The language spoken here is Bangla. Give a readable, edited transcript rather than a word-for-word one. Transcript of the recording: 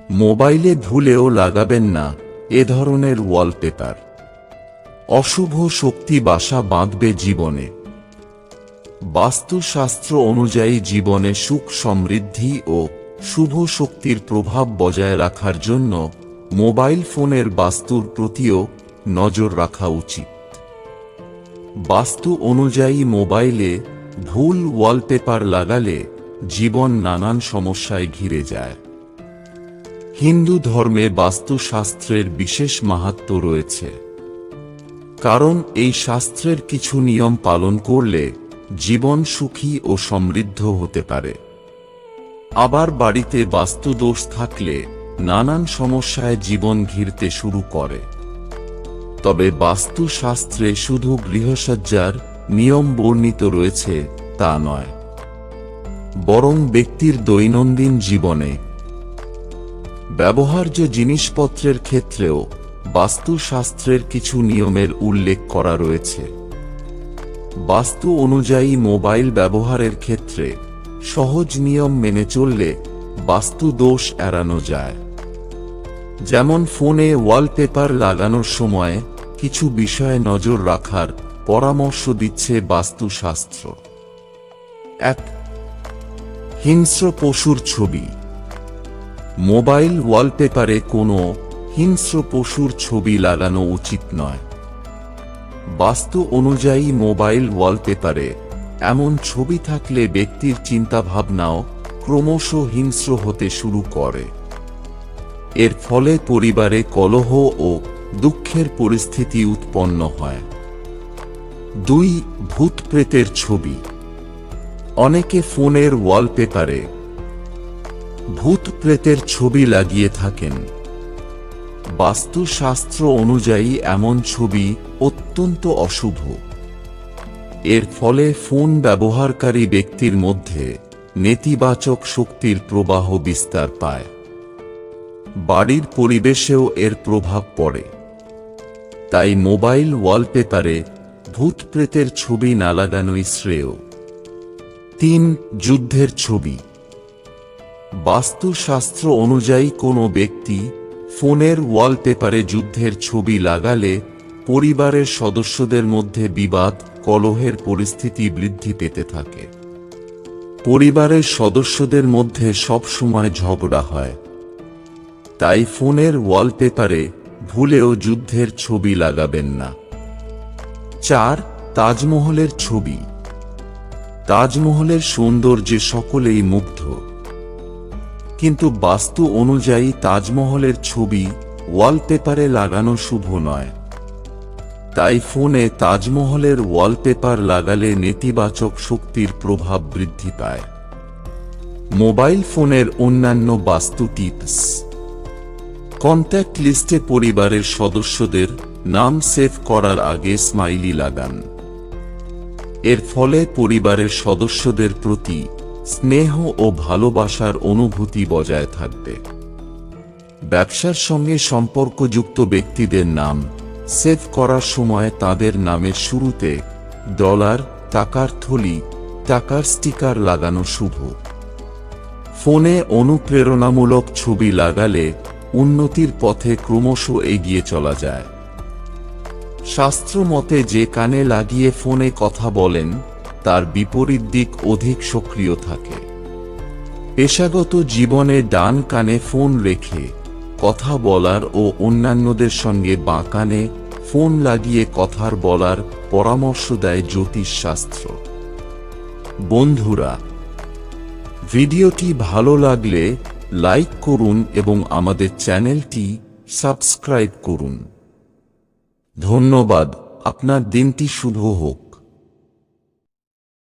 মোবাইলে ভুলেও লাগাবেন না এ ধরনের ওয়ালপেপার। অশুভ শক্তি বাসা বাঁধবে জীবনে। বাস্তুশাস্ত্র অনুযায়ী জীবনে সুখ সমৃদ্ধি ও শুভ শক্তির প্রভাব বজায় রাখার জন্য মোবাইল ফোনের বাস্তুর প্রতিও নজর রাখা উচিত। বাস্তু অনুযায়ী মোবাইলে ভুল ওয়ালপেপার লাগালে জীবন নানান সমস্যায় ঘিরে যায়। হিন্দু ধর্মে বাস্তুশাস্ত্রের বিশেষ মাহাত্ম্য রয়েছে, কারণ এই শাস্ত্রের কিছু নিয়ম পালন করলে জীবন সুখী ও সমৃদ্ধ হতে পারে। আবার বাড়িতে বাস্তুদোষ থাকলে নানান সমস্যায় জীবন ঘিরতে শুরু করে। তবে বাস্তুশাস্ত্রে শুধু গৃহসজ্জার নিয়ম বর্ণিত রয়েছে তা নয়, বরং ব্যক্তির দৈনন্দিন জীবনে ব্যবহার্য জিনিসপত্রের ক্ষেত্রেও বাস্তুশাস্ত্রের কিছু নিয়মের উল্লেখ করা রয়েছে। বাস্তু অনুযায়ী মোবাইল ব্যবহারের ক্ষেত্রে সহজ নিয়ম মেনে চললে বাস্তু দোষ এড়ানো যায়। যেমন ফোনে ওয়ালপেপার লাগানোর সময় কিছু বিষয়ে নজর রাখার পরামর্শ দিচ্ছে বাস্তুশাস্ত্র। ১. হিংস্র পশুর ছবি। মোবাইল ওয়ালপেপারে কোনো হিংস্র পশুর ছবি লাগানো উচিত নয়। বাস্তু অনুযায়ী মোবাইল ওয়ালপেপারে এমন ছবি থাকলে ব্যক্তির চিন্তাভাবনাও ক্রমশ হিংস্র হতে শুরু করে। এর ফলে পরিবারে কলহ ও দুঃখের পরিস্থিতি উৎপন্ন হয়। ২. ভূত প্রেতের ছবি। অনেকে ফোনের ওয়ালপেপারে ভূত প্রেতের ছবি লাগিয়ে থাকেন। বাস্তুশাস্ত্র অনুযায়ী এমন ছবি অত্যন্ত অশুভ। এর ফলে ফোন ব্যবহারকারী ব্যক্তির মধ্যে নেতিবাচক শক্তির প্রবাহ বিস্তার পায়। বাড়ির পরিবেশেও এর প্রভাব পড়ে। তাই মোবাইল ওয়ালপেপারে ভূত প্রেতের ছবি না লাগানোই শ্রেয়। ৩. যুদ্ধের ছবি। বাস্তুশাস্ত্র অনুযায়ী কোনো ব্যক্তি ফোনের ওয়ালপেপারে যুদ্ধের ছবি লাগালে পরিবারের সদস্যদের মধ্যে বিবাদ কলহের পরিস্থিতি বৃদ্ধি পেতে থাকে। পরিবারের সদস্যদের মধ্যে সব সময় ঝগড়া হয়। তাই ফোনের ওয়ালপেপারে ভুলেও যুদ্ধের ছবি লাগাবেন না। ৪. তাজমহলের ছবি। তাজমহলের সৌন্দর্যে সকলেই মুগ্ধ, কিন্তু বাস্তু অনুযায়ী তাজমহলের ছবি ওয়ালপেপারে লাগানো শুভ নয়। তাই ফোনে তাজমহলের ওয়ালপেপার লাগালে নেতিবাচক শক্তির প্রভাব বৃদ্ধি পায়। মোবাইল ফোনের অন্যান্য বাস্তু টিপস। কন্ট্যাক্ট লিস্টে পরিবারের সদস্যদের নাম সেভ করার আগে স্মাইলি লাগান। এর ফলে পরিবারের সদস্যদের প্রতি স্নেহ ও ভালোবাসার অনুভূতি বজায় থাকবে। ব্যবসার সঙ্গে সম্পর্কযুক্ত ব্যক্তিদের নাম সেভ করার সময় তাদের নামের শুরুতে ডলার, টাকার থলি, টাকার স্টিকার লাগানো শুভ। ফোনে অনুপ্রেরণামূলক ছবি লাগালে উন্নতির পথে ক্রমশ এগিয়ে চলা যায়। শাস্ত্র মতে যে কানে লাগিয়ে ফোনে কথা বলেন তার বিপরীত দিক অধিক সক্রিয় থাকে। পেশাগত জীবনে ডান কানে ফোন রেখে কথা বলার ও অন্যান্যদের সঙ্গে বাঁ কানে ফোন লাগিয়ে কথার বলার পরামর্শ দেয় জ্যোতিষশাস্ত্র। বন্ধুরা, ভিডিওটি ভালো লাগলে লাইক করুন এবং আমাদের চ্যানেলটি সাবস্ক্রাইব করুন। ধন্যবাদ। আপনার দিনটি শুভ হোক।